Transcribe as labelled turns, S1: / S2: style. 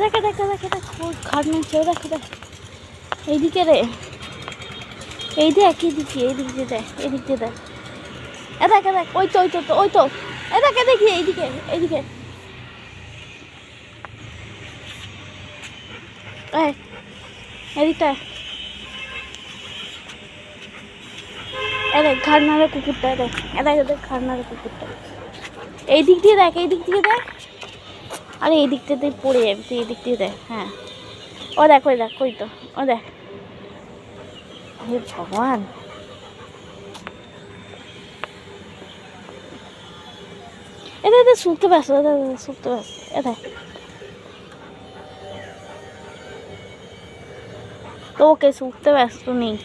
S1: দেখে দেখে দেখে দেখ ঘাট নাচছে, দেখো দেখ এইদিকে রে, এই দেখ এইদিকে, এইদিক দিয়ে দেখ, এদিক দিয়ে দেখ, দেখ দেখ, ওই তো ওই তো ওই তো, দেখে দেখি এইদিকে এইদিকে, এদিকটা দেখ ঘাট নাড়ে কুকুরটা, দেখ দেখ দেখ ঘাট নাড়ে কুকুরটা, এই দিক দিয়ে দেখ, এই দিক দিয়ে দেখ, আরে এই দিকটা তুই পড়ে যাবি, তুই এই দিক দিয়ে দেখ, হ্যাঁ ও দেখ ওই দেখ, ওই তো ও দেখ, হে ভগবান, এদের শুনতে পাস, শুনতে পাস, দেখ তো ওকে শুনতে ব্যস্ত নেই।